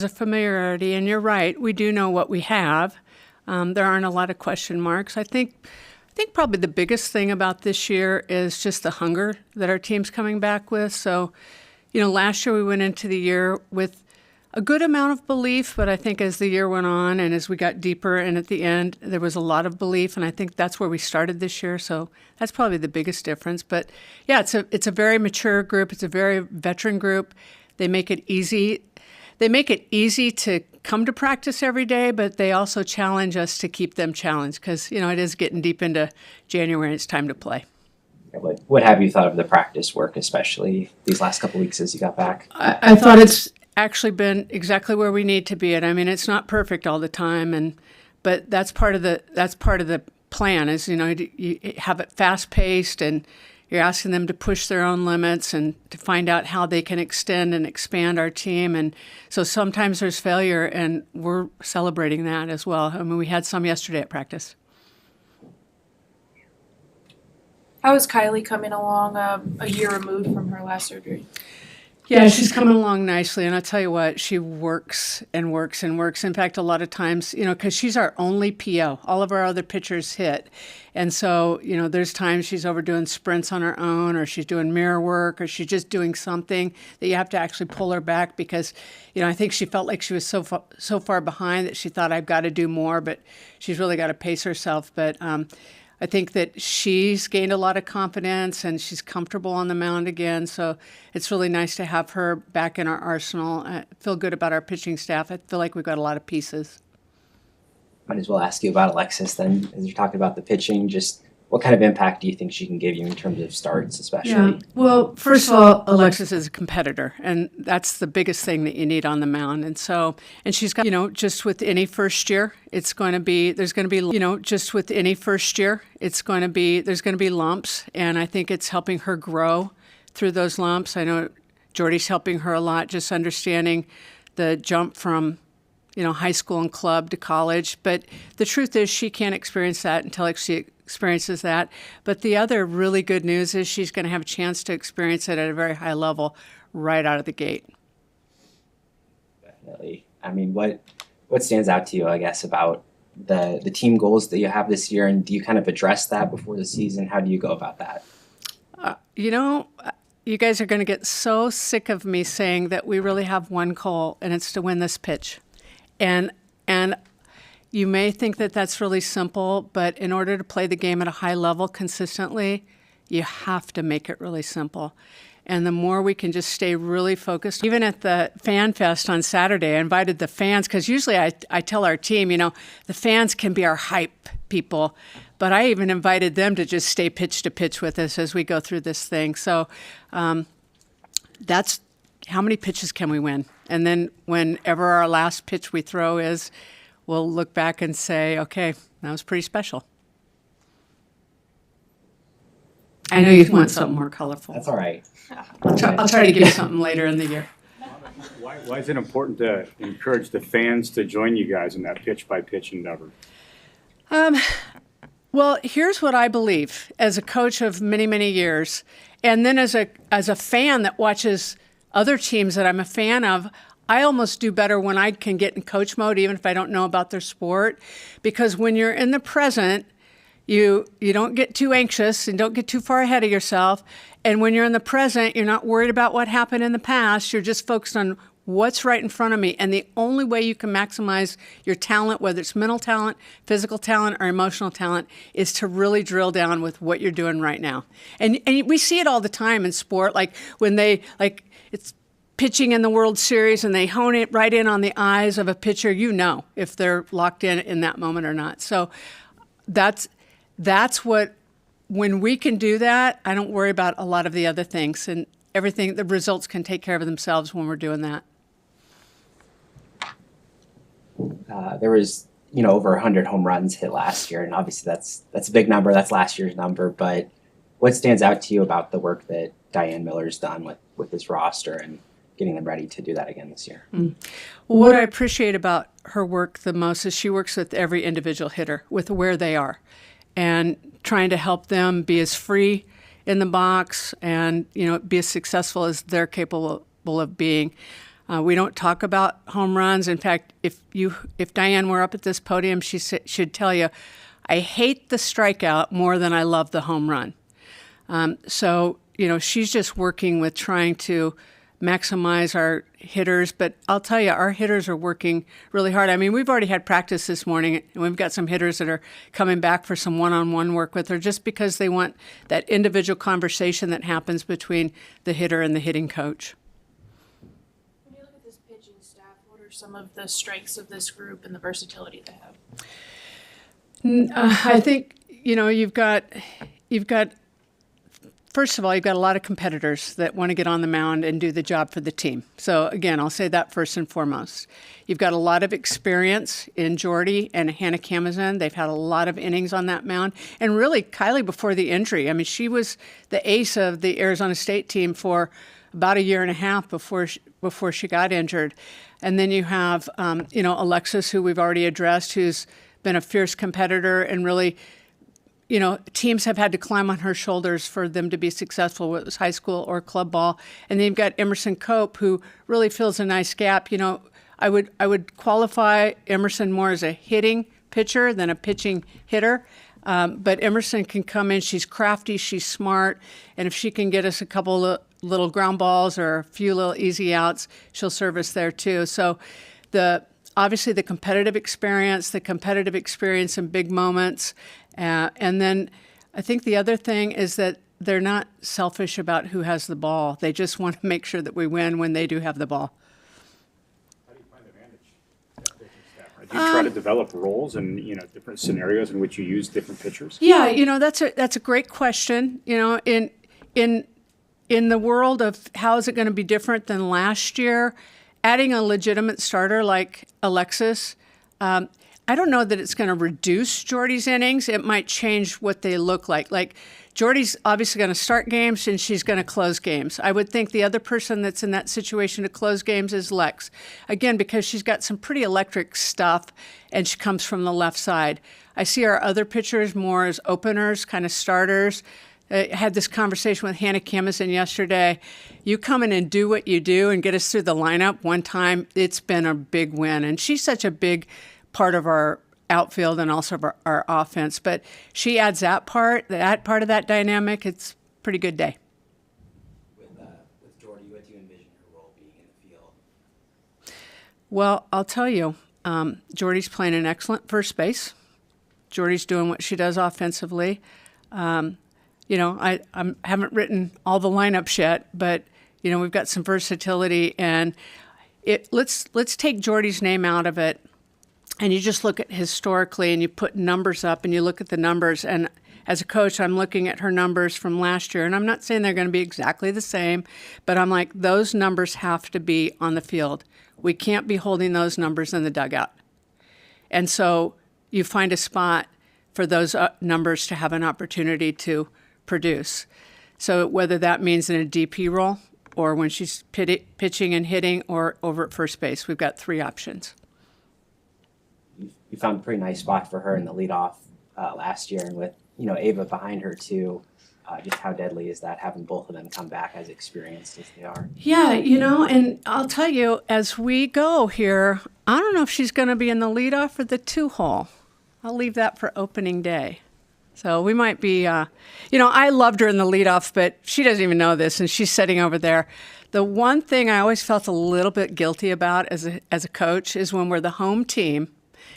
A familiarity, and you're right. We do know what we have. There aren't a lot of question marks. I think probably the biggest thing about this year is just the hunger that our team's coming back with. So, last year we went into the year with a good amount of belief, but I think as the year went on and as we got deeper and at the end, there was a lot of belief, and I think that's where we started this year. So that's probably the biggest difference. But yeah, it's a very mature group. It's a very veteran group. They make it easy. They make it easy to come to practice every day, but they also challenge us to keep them challenged because, it is getting deep into January and it's time to play. What have you thought of the practice work, especially these last couple of weeks as you got back? I thought it's actually been exactly where we need to be at. I mean, it's not perfect all the time, but that's part of the plan is, you have it fast paced and you're asking them to push their own limits and to find out how they can extend and expand our team. And so sometimes there's failure, and we're celebrating that as well. I mean, we had some yesterday at practice. How is Kylie coming along a year removed from her last surgery? Yeah, she's coming along nicely, and I'll tell you what, she works and works and works. In fact, a lot of times, because she's our only PO. All of our other pitchers hit. And so, there's times she's over doing sprints on her own, or she's doing mirror work, or she's just doing something that you have to actually pull her back because, I think she felt like she was so far behind that she thought, I've got to do more, but she's really got to pace herself. But I think that she's gained a lot of confidence and she's comfortable on the mound again. So it's really nice to have her back in our arsenal. I feel good about our pitching staff. I feel like we've got a lot of pieces. Might as well ask you about Alexis then, as you're talking about the pitching. Just what kind of impact do you think she can give you in terms of starts, especially? Yeah. Well, first of all, Alexis is a competitor, and that's the biggest thing that you need on the mound. And she's got, just with any first year, there's going to be lumps, and I think it's helping her grow through those lumps. I know Jordy's helping her a lot, just understanding the jump from, high school and club to college. But the truth is she can't experience that until she experiences that. But the other really good news is she's going to have a chance to experience it at a very high level right out of the gate. Definitely. I mean, what stands out to you, I guess, about the team goals that you have this year, and do you kind of address that before the season? How do you go about that? You guys are going to get so sick of me saying that we really have one goal, and it's to win this pitch. And you may think that that's really simple, but in order to play the game at a high level consistently, you have to make it really simple. And the more we can just stay really focused, even at the Fan Fest on Saturday, I invited the fans, because usually I tell our team, the fans can be our hype people, but I even invited them to just stay pitch to pitch with us as we go through this thing. So that's how many pitches can we win? And then whenever our last pitch we throw is, we'll look back and say, okay, that was pretty special. I know you want something more colorful. That's all right. I'll try to give you something later in the year. Why is it important to encourage the fans to join you guys in that pitch-by-pitch endeavor? Well, here's what I believe as a coach of many, many years, and then as a fan that watches other teams that I'm a fan of, I almost do better when I can get in coach mode, even if I don't know about their sport, because when you're in the present, you don't get too anxious and don't get too far ahead of yourself. And when you're in the present, you're not worried about what happened in the past. You're just focused on what's right in front of me. And the only way you can maximize your talent, whether it's mental talent, physical talent, or emotional talent, is to really drill down with what you're doing right now. And we see it all the time in sport, like when it's pitching in the World Series and they hone it right in on the eyes of a pitcher, if they're locked in that moment or not. So that's what, when we can do that, I don't worry about a lot of the other things, and everything, the results can take care of themselves when we're doing that. There was, over 100 home runs hit last year, and obviously that's a big number. That's last year's number. But what stands out to you about the work that Diane Miller's done with this roster and getting them ready to do that again this year? Well, what I appreciate about her work the most is she works with every individual hitter, with where they are, and trying to help them be as free in the box and be as successful as they're capable of being. We don't talk about home runs. In fact, if Diane were up at this podium, should tell you, I hate the strikeout more than I love the home run. So, she's just working with trying to maximize our hitters. But I'll tell you, our hitters are working really hard. I mean, we've already had practice this morning, and we've got some hitters that are coming back for some one-on-one work with her just because they want that individual conversation that happens between the hitter and the hitting coach. When you look at this pitching staff, what are some of the strengths of this group and the versatility they have? I think, you've got first of all, you've got a lot of competitors that want to get on the mound and do the job for the team. So again, I'll say that first and foremost. You've got a lot of experience in Jordy and Hannah Camazin. They've had a lot of innings on that mound. And really, Kylie before the injury, I mean, she was the ace of the Arizona State team for about a year and a half before she got injured. And then you have, Alexis, who we've already addressed, who's been a fierce competitor and really teams have had to climb on her shoulders for them to be successful, whether it was high school or club ball. And then you've got Emerson Cope, who really fills a nice gap. I would qualify Emerson more as a hitting pitcher than a pitching hitter. But Emerson can come in. She's crafty. She's smart. And if she can get us a couple of little ground balls or a few little easy outs, she'll serve us there too. So obviously the competitive experience in big moments. And then I think the other thing is that they're not selfish about who has the ball. They just want to make sure that we win when they do have the ball. How do you find the manage that pitching staff? Do you try to develop roles and different scenarios in which you use different pitchers? Yeah, that's a great question. In the world of how is it going to be different than last year, adding a legitimate starter like Alexis, I don't know that it's going to reduce Jordy's innings. It might change what they look like. Like, Jordy's obviously going to start games and she's going to close games. I would think the other person that's in that situation to close games is Lex. Again, because she's got some pretty electric stuff and she comes from the left side. I see our other pitchers more as openers, kind of starters. I had this conversation with Hannah Camazin yesterday. You come in and do what you do and get us through the lineup one time, it's been a big win. And she's such a big part of our outfield and also of our offense. But she adds that part of that dynamic. It's a pretty good day. With Jordy, what do you envision her role being in the field? Well, I'll tell you, Jordy's playing an excellent first base. Jordy's doing what she does offensively. I haven't written all the lineups yet, but we've got some versatility. And let's take Jordy's name out of it. And you just look at historically and you put numbers up and you look at the numbers. And as a coach, I'm looking at her numbers from last year. And I'm not saying they're going to be exactly the same, but I'm like, those numbers have to be on the field. We can't be holding those numbers in the dugout. And so you find a spot for those numbers to have an opportunity to produce. So whether that means in a DP role or when she's pitching and hitting or over at first base, we've got three options. You found a pretty nice spot for her in the leadoff last year, and with Ava behind her too. Just how deadly is that, having both of them come back as experienced as they are? Yeah, and I'll tell you, as we go here, I don't know if she's going to be in the leadoff or the 2-hole. I'll leave that for opening day. So we might be, I loved her in the leadoff, but she doesn't even know this, and she's sitting over there. The one thing I always felt a little bit guilty about as a coach is when we're the home team,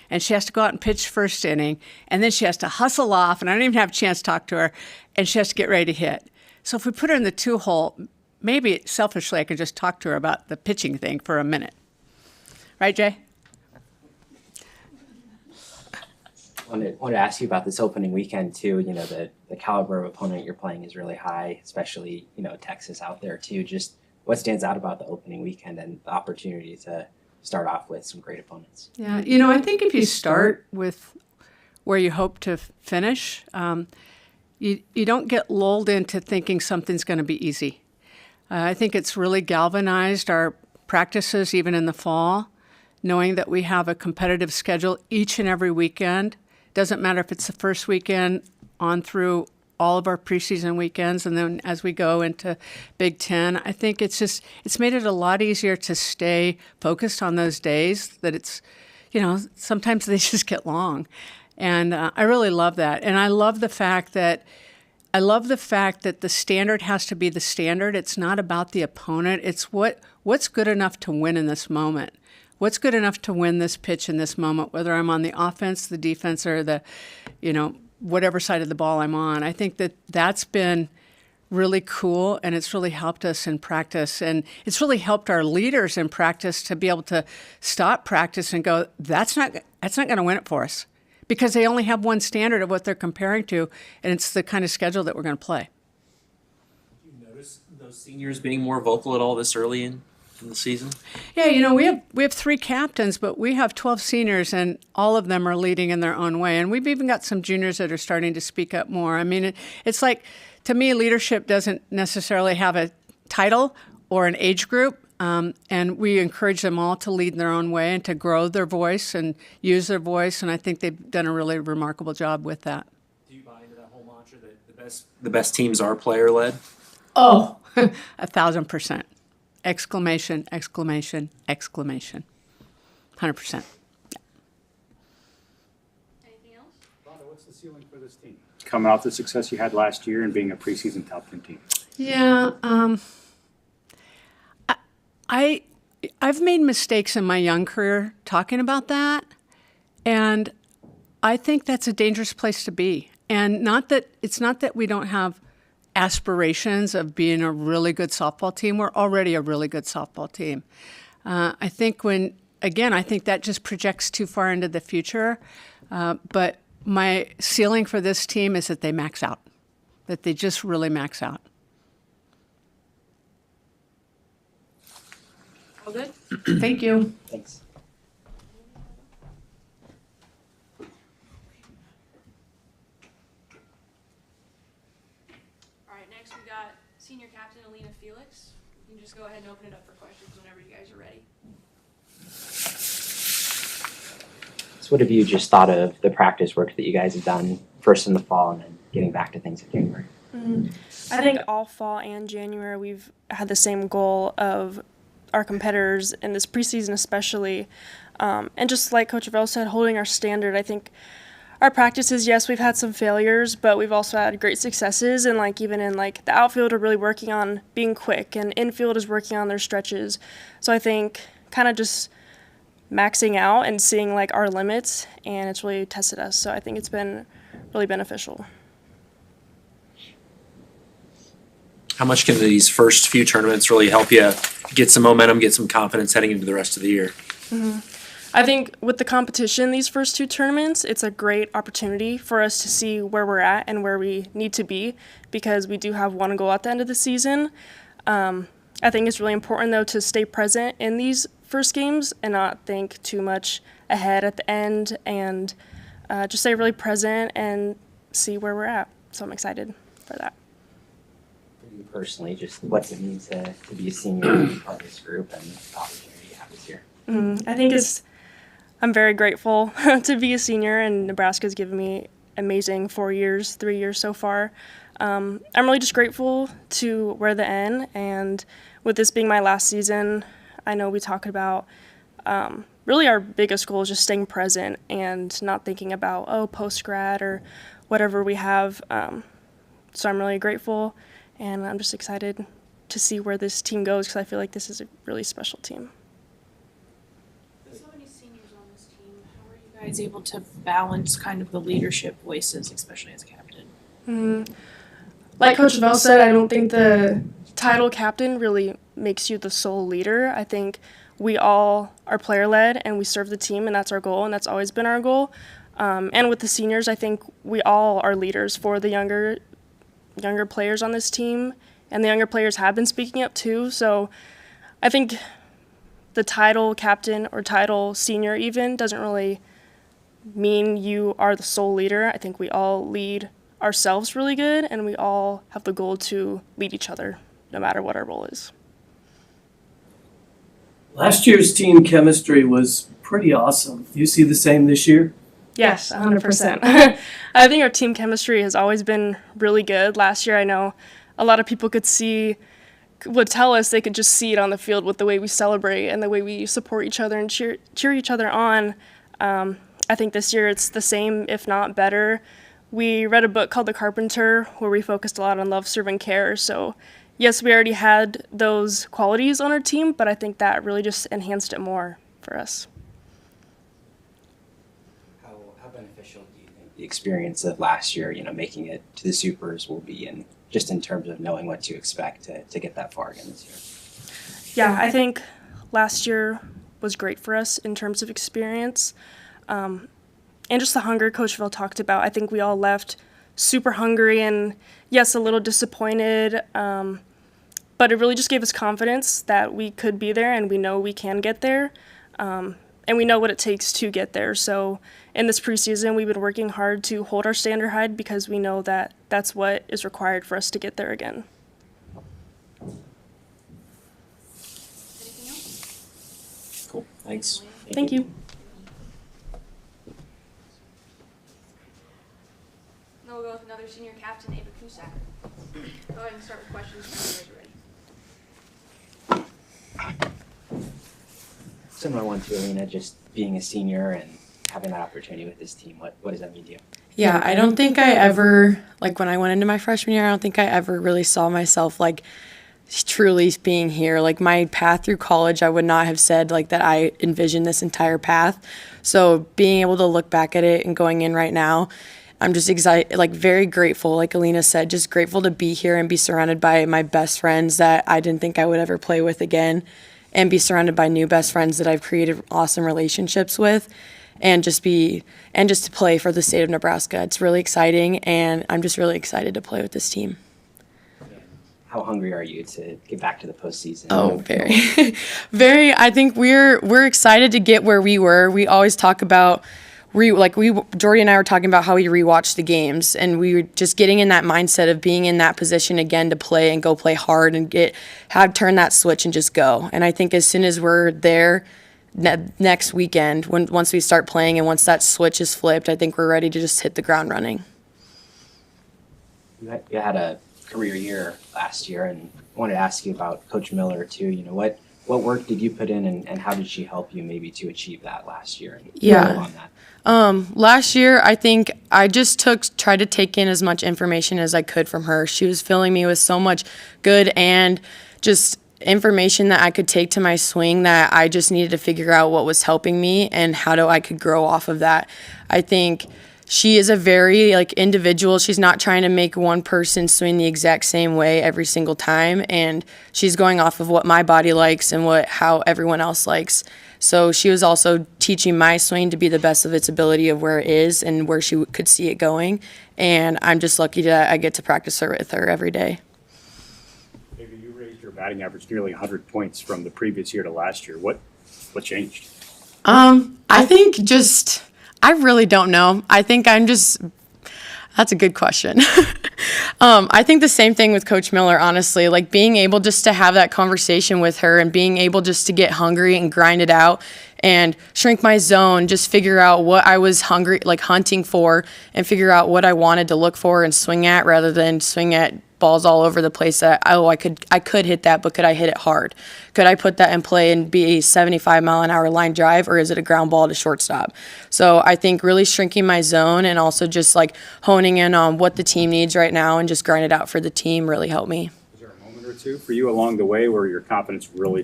and she has to go out and pitch first inning, and then she has to hustle off, and I don't even have a chance to talk to her, and she has to get ready to hit. So if we put her in the 2-hole, maybe selfishly I could just talk to her about the pitching thing for a minute. Right, Jay? I wanted to ask you about this opening weekend too. The caliber of opponent you're playing is really high, especially Texas out there too. Just what stands out about the opening weekend and the opportunity to start off with some great opponents? Yeah, I think if you start with where you hope to finish, you don't get lulled into thinking something's going to be easy. I think it's really galvanized our practices even in the fall, knowing that we have a competitive schedule each and every weekend. Doesn't matter if it's the first weekend on through all of our preseason weekends. And then as we go into Big Ten, I think it's made it a lot easier to stay focused on those days that it's, sometimes they just get long. And I really love that. And I love the fact that the standard has to be the standard. It's not about the opponent. It's what's good enough to win in this moment. What's good enough to win this pitch in this moment, whether I'm on the offense, the defense, or the, whatever side of the ball I'm on. I think that's been really cool, and it's really helped us in practice. And it's really helped our leaders in practice to be able to stop practice and go, that's not going to win it for us, because they only have one standard of what they're comparing to, and it's the kind of schedule that we're going to play. Do you notice those seniors being more vocal at all this early in the season? Yeah, we have 3 captains, but we have 12 seniors, and all of them are leading in their own way. And we've even got some juniors that are starting to speak up more. I mean, it's like, to me, leadership doesn't necessarily have a title or an age group. And we encourage them all to lead in their own way and to grow their voice and use their voice. And I think they've done a really remarkable job with that. Do you buy into that whole mantra that the best teams are player-led? Oh, 1,000%. Exclamation, exclamation, exclamation. 100%. Anything else? Rhonda, what's the ceiling for this team? Coming off the success you had last year and being a preseason top 10 team. Yeah, I've made mistakes in my young career talking about that, and I think that's a dangerous place to be. And it's not that we don't have aspirations of being a really good softball team. We're already a really good softball team. I think that just projects too far into the future. But my ceiling for this team is that they max out, that they just really max out. All good? Thank you. Thanks. All right, next we got senior captain Alina Felix. You can just go ahead and open it up for questions whenever you guys are ready. So what have you just thought of the practice work that you guys have done first in the fall and then getting back to things in January? I think all fall and January we've had the same goal of our competitors in this preseason especially. And just like Coach Revelle said, holding our standard. I think our practices, yes, we've had some failures, but we've also had great successes. And even in the outfield are really working on being quick, and infield is working on their stretches. So I think kind of just maxing out and seeing our limits, and it's really tested us. So I think it's been really beneficial. How much can these first few tournaments really help you get some momentum, get some confidence heading into the rest of the year? I think with the competition, these first 2 tournaments, it's a great opportunity for us to see where we're at and where we need to be, because we do have one goal at the end of the season. I think it's really important, though, to stay present in these first games and not think too much ahead at the end, and just stay really present and see where we're at. So I'm excited for that. For you personally, just what's it mean to be a senior and part of this group and the opportunity you have this year? I think I'm very grateful to be a senior, and Nebraska's given me amazing 3 years so far. I'm really just grateful to wear the N, and with this being my last season, I know we talk about really our biggest goal is just staying present and not thinking about, post-grad or whatever we have. So I'm really grateful, and I'm just excited to see where this team goes, because I feel like this is a really special team. So many seniors on this team. How are you guys able to balance kind of the leadership voices, especially as a captain? Like Coach Revelle said, I don't think the title captain really makes you the sole leader. I think we all are player-led, and we serve the team, and that's our goal, and that's always been our goal. And with the seniors, I think we all are leaders for the younger players on this team, and the younger players have been speaking up too. So I think the title captain or title senior even doesn't really mean you are the sole leader. I think we all lead ourselves really good, and we all have the goal to lead each other no matter what our role is. Last year's team chemistry was pretty awesome. Do you see the same this year? Yes, 100%. I think our team chemistry has always been really good. Last year, I know a lot of people would tell us they could just see it on the field with the way we celebrate and the way we support each other and cheer each other on. I think this year it's the same, if not better. We read a book called The Carpenter where we focused a lot on love, serve, and care. So yes, we already had those qualities on our team, but I think that really just enhanced it more for us. How beneficial do you think the experience of last year, making it to the Supers will be, and just in terms of knowing what to expect to get that far again this year? Yeah, I think last year was great for us in terms of experience. And just the hunger Coach Revelle talked about. I think we all left super hungry and, yes, a little disappointed, but it really just gave us confidence that we could be there and we know we can get there, and we know what it takes to get there. So in this preseason, we've been working hard to hold our standard high because we know that that's what is required for us to get there again. Anything else? Cool, thanks. Thank you. Now we'll go with another senior captain, Ava Cusack. Go ahead and start with questions when you guys are ready. Similar one to Alina, just being a senior and having that opportunity with this team. What does that mean to you? Yeah, I don't think I ever, when I went into my freshman year, I don't think I ever really saw myself, truly being here. My path through college, I would not have said, that I envisioned this entire path. So being able to look back at it and going in right now, I'm just excited, very grateful, like Alina said, just grateful to be here and be surrounded by my best friends that I didn't think I would ever play with again, and be surrounded by new best friends that I've created awesome relationships with, and just to play for the state of Nebraska. It's really exciting, and I'm just really excited to play with this team. How hungry are you to get back to the postseason? Oh, very, very. I think we're excited to get where we were. We always talk about Jordy and I were talking about how we rewatched the games, and we were just getting in that mindset of being in that position again to play and go play hard and turn that switch and just go. And I think as soon as we're there next weekend, once we start playing and once that switch is flipped, I think we're ready to just hit the ground running. You had a career year last year, and I wanted to ask you about Coach Miller too. What work did you put in, and how did she help you maybe to achieve that last year? And Yeah. on that? Last year, I think I just tried to take in as much information as I could from her. She was filling me with so much good and just information that I could take to my swing that I just needed to figure out what was helping me and how I could grow off of that. I think she is a very individual. She's not trying to make one person swing the exact same way every single time, and she's going off of what my body likes and how everyone else likes. So she was also teaching my swing to be the best of its ability of where it is and where she could see it going. And I'm just lucky that I get to practice with her every day. Maybe you raised your batting average nearly 100 points from the previous year to last year. What changed? I think I really don't know. I think that's a good question. I think the same thing with Coach Miller, honestly, being able just to have that conversation with her and being able just to get hungry and grind it out and shrink my zone, just figure out what I was hunting for and figure out what I wanted to look for and swing at rather than swing at balls all over the place that, I could hit that, but could I hit it hard? Could I put that in play and be a 75-mile-an-hour line drive, or is it a ground ball to shortstop? So I think really shrinking my zone and also just honing in on what the team needs right now and just grind it out for the team really helped me. Was there a moment or two for you along the way where your confidence really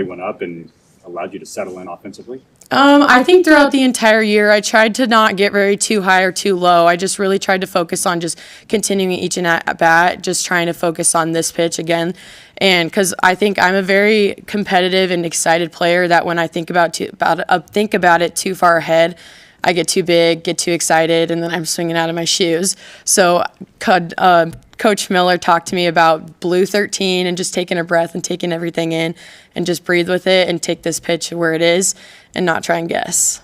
went up and allowed you to settle in offensively? I think throughout the entire year, I tried to not get too high or too low. I just really tried to focus on just continuing each and at bat, just trying to focus on this pitch again. And because I think I'm a very competitive and excited player that when I think about it too far ahead, I get too big, get too excited, and then I'm swinging out of my shoes. So Coach Miller talked to me about Blue 13 and just taking a breath and taking everything in and just breathe with it and take this pitch where it is and not try and guess.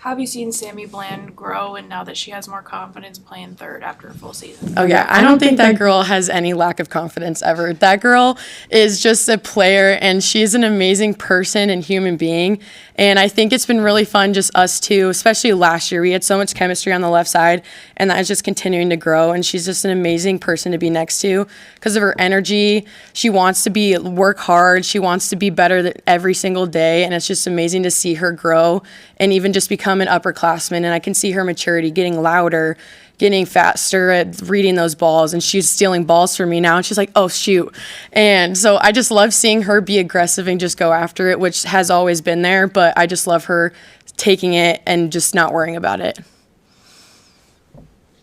How have you seen Sammy Bland grow, and now that she has more confidence playing third after a full season? Oh yeah, I don't think that girl has any lack of confidence ever. That girl is just a player, and she's an amazing person and human being. And I think it's been really fun, just us two, especially last year. We had so much chemistry on the left side, and that is just continuing to grow. And she's just an amazing person to be next to because of her energy. She wants to work hard. She wants to be better every single day, and it's just amazing to see her grow and even just become an upperclassman. And I can see her maturity getting louder, getting faster at reading those balls, and she's stealing balls from me now, and she's like, oh shoot. And so I just love seeing her be aggressive and just go after it, which has always been there, but I just love her taking it and just not worrying about it.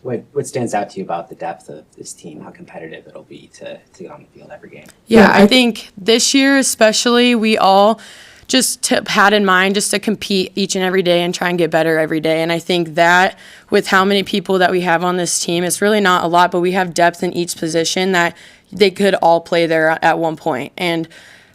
What stands out to you about the depth of this team, how competitive it'll be to get on the field every game? Yeah, I think this year especially, we all just had in mind just to compete each and every day and try and get better every day. And I think that with how many people that we have on this team, it's really not a lot, but we have depth in each position that they could all play there at one point. And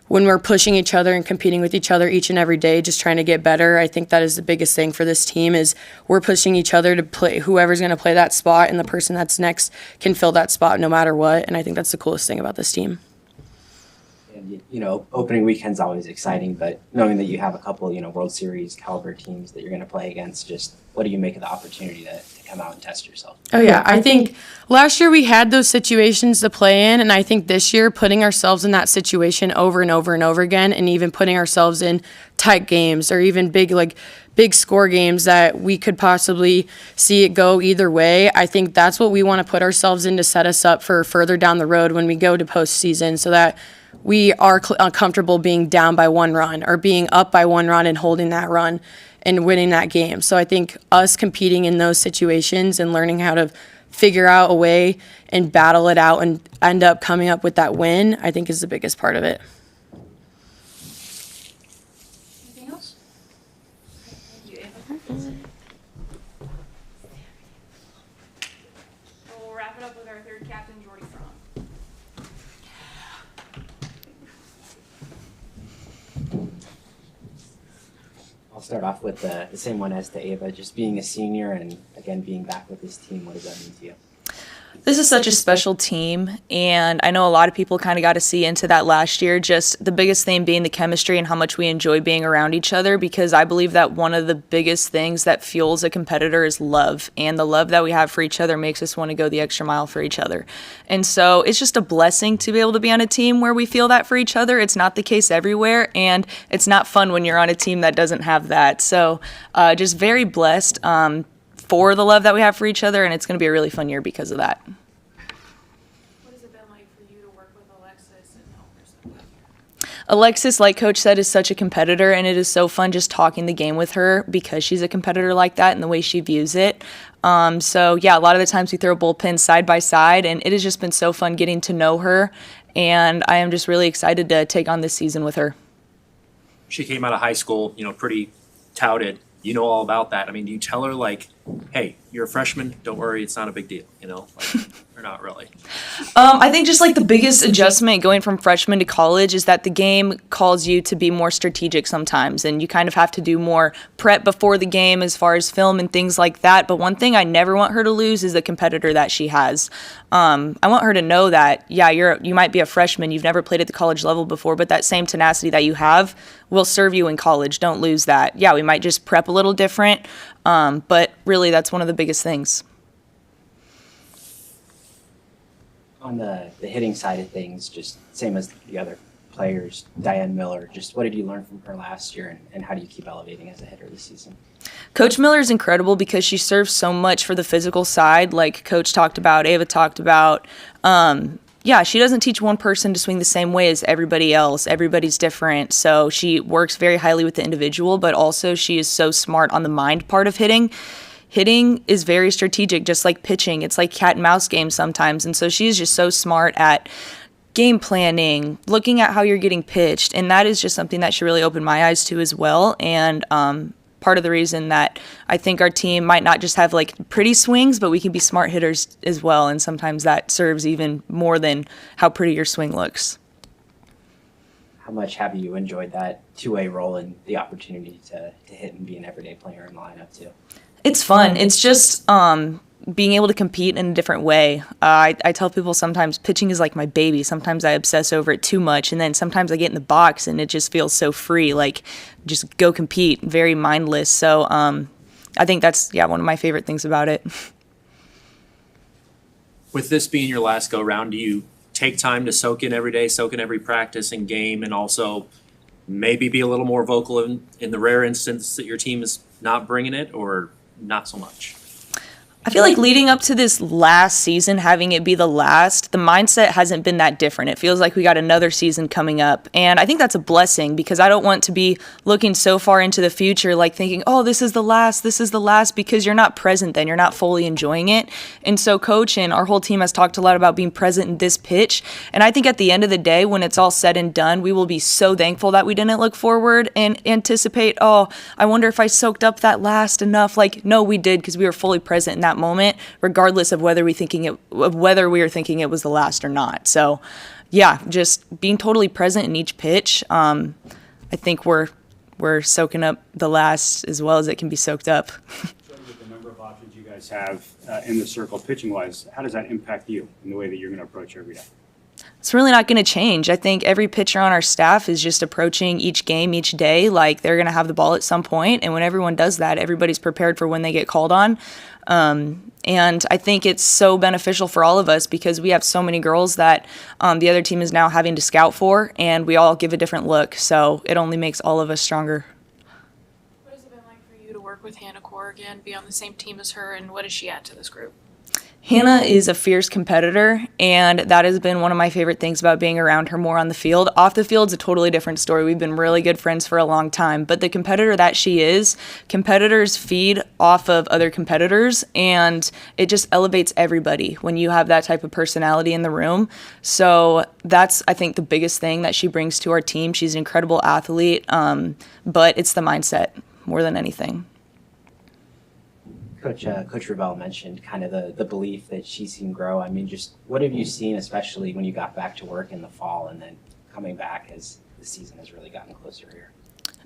when we're pushing each other and competing with each other each and every day, just trying to get better, I think that is the biggest thing for this team is we're pushing each other to play whoever's going to play that spot, and the person that's next can fill that spot no matter what. And I think that's the coolest thing about this team. And, opening weekend's always exciting, but knowing that you have a couple, World Series caliber teams that you're going to play against, just what do you make of the opportunity to come out and test yourself? Oh, yeah. I think last year we had those situations to play in, and I think this year putting ourselves in that situation over and over and over again, and even putting ourselves in tight games or even big score games that we could possibly see it go either way. I think that's what we want to put ourselves in to set us up for further down the road when we go to postseason, so that we are comfortable being down by one run or being up by one run and holding that run and winning that game. So I think us competing in those situations and learning how to figure out a way and battle it out and end up coming up with that win, I think is the biggest part of it. Anything else? Thank you, Ava. We'll wrap it up with our third captain, Jordy Fromm. I'll start off with the same one as to Ava, just being a senior and, again, being back with this team. What does that mean to you? This is such a special team, and I know a lot of people kind of got to see into that last year, just the biggest thing being the chemistry and how much we enjoy being around each other, because I believe that one of the biggest things that fuels a competitor is love, and the love that we have for each other makes us want to go the extra mile for each other. And so it's just a blessing to be able to be on a team where we feel that for each other. It's not the case everywhere, and it's not fun when you're on a team that doesn't have that. So just very blessed for the love that we have for each other, and it's going to be a really fun year because of that. What has it been like for you to work with Alexis and help her so much? Alexis, like Coach said, is such a competitor, and it is so fun just talking the game with her because she's a competitor like that and the way she views it. So, yeah, a lot of the times we throw bullpens side by side, and it has just been so fun getting to know her, and I am just really excited to take on this season with her. She came out of high school, pretty touted. You know all about that. I mean, do you tell her, hey, you're a freshman, don't worry, it's not a big deal, or not really? I think just the biggest adjustment going from freshman to college is that the game calls you to be more strategic sometimes, and you kind of have to do more prep before the game as far as film and things like that. But one thing I never want her to lose is the competitor that she has. I want her to know that, yeah, you might be a freshman, you've never played at the college level before, but that same tenacity that you have will serve you in college. Don't lose that. Yeah, we might just prep a little different, but really that's one of the biggest things. On the hitting side of things, just same as the other players, Diane Miller, just what did you learn from her last year, and how do you keep elevating as a hitter this season? Coach Miller is incredible because she serves so much for the physical side, like Coach talked about, Ava talked about. Yeah, she doesn't teach one person to swing the same way as everybody else. Everybody's different. So she works very highly with the individual, but also she is so smart on the mind part of hitting. Hitting is very strategic, just like pitching. It's like cat and mouse games sometimes. And so she's just so smart at game planning, looking at how you're getting pitched. And that is just something that she really opened my eyes to as well. And part of the reason that I think our team might not just have pretty swings, but we can be smart hitters as well. And sometimes that serves even more than how pretty your swing looks. How much have you enjoyed that two-way role and the opportunity to hit and be an everyday player in the lineup too? It's fun. It's just being able to compete in a different way. I tell people sometimes pitching is like my baby. Sometimes I obsess over it too much, and then sometimes I get in the box and it just feels so free, like just go compete, very mindless. So I think that's, one of my favorite things about it. With this being your last go round, do you take time to soak in every day, soak in every practice and game, and also maybe be a little more vocal in the rare instance that your team is not bringing it, or not so much? I feel like leading up to this last season, having it be the last, the mindset hasn't been that different. It feels like we got another season coming up. And I think that's a blessing, because I don't want to be looking so far into the future, like thinking, oh, this is the last, because you're not present then. You're not fully enjoying it. And so Coach and our whole team has talked a lot about being present in this pitch. And I think at the end of the day, when it's all said and done, we will be so thankful that we didn't look forward and anticipate, oh, I wonder if I soaked up that last enough. Like, no, we did, because we were fully present in that moment, regardless of whether we were thinking it was the last or not. So, just being totally present in each pitch. I think we're soaking up the last as well as it can be soaked up. With the number of options you guys have in the circle pitching-wise, how does that impact you in the way that you're going to approach every day? It's really not going to change. I think every pitcher on our staff is just approaching each game, each day, like they're going to have the ball at some point. And when everyone does that, everybody's prepared for when they get called on. And I think it's so beneficial for all of us, because we have so many girls that the other team is now having to scout for, and we all give a different look. So it only makes all of us stronger. What has it been like for you to work with Hannah Corrigan, be on the same team as her, and what does she add to this group? Hannah is a fierce competitor, and that has been one of my favorite things about being around her more on the field. Off the field's a totally different story. We've been really good friends for a long time, but the competitor that she is, competitors feed off of other competitors, and it just elevates everybody when you have that type of personality in the room. So that's, I think, the biggest thing that she brings to our team. She's an incredible athlete, but it's the mindset more than anything. Coach Revelle mentioned kind of the belief that she's seen grow. I mean, just what have you seen, especially when you got back to work in the fall and then coming back as the season has really gotten closer here?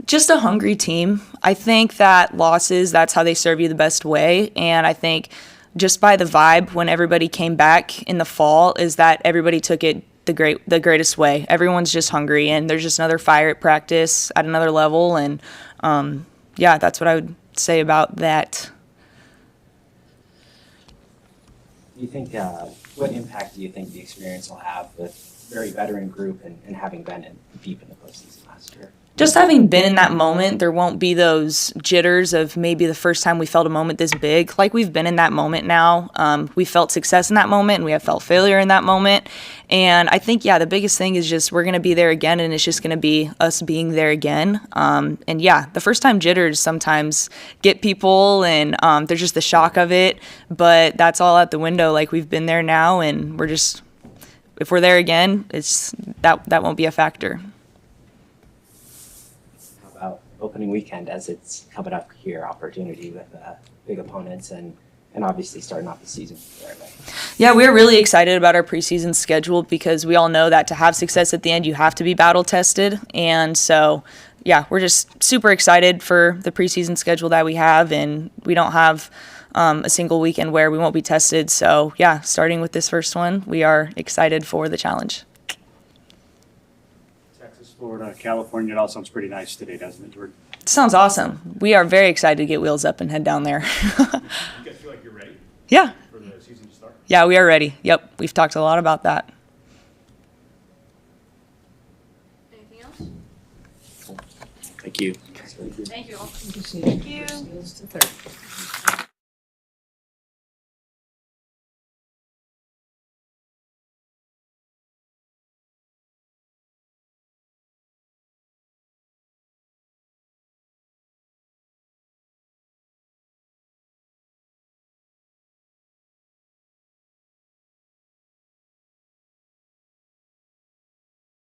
Just a hungry team. I think that losses, that's how they serve you the best way. And I think just by the vibe when everybody came back in the fall is that everybody took it the greatest way. Everyone's just hungry, and there's just another fire at practice at another level. And that's what I would say about that. Do you think, what impact do you think the experience will have with very veteran group and having been deep in the postseason last year? Just having been in that moment, there won't be those jitters of maybe the first time we felt a moment this big. Like, we've been in that moment now. We felt success in that moment, and we have felt failure in that moment. And I think, the biggest thing is just we're going to be there again, and it's just going to be us being there again. The first time jitters sometimes get people, and there's just the shock of it. But that's all out the window. Like, we've been there now, and we're just, if we're there again, it's that won't be a factor. About opening weekend, as it's coming up here, opportunity with big opponents and obviously starting off the season the right way. Yeah, we're really excited about our preseason schedule, because we all know that to have success at the end, you have to be battle tested. And so, we're just super excited for the preseason schedule that we have, and we don't have a single weekend where we won't be tested. So, starting with this first one, we are excited for the challenge. Florida, California, it all sounds pretty nice today, doesn't it, Jordan? Sounds awesome. We are very excited to get wheels up and head down there. You guys feel like you're ready? Yeah. For the season to start? Yeah, we are ready. Yep, we've talked a lot about that. Anything else? Thank you. Thank you all. Thank you.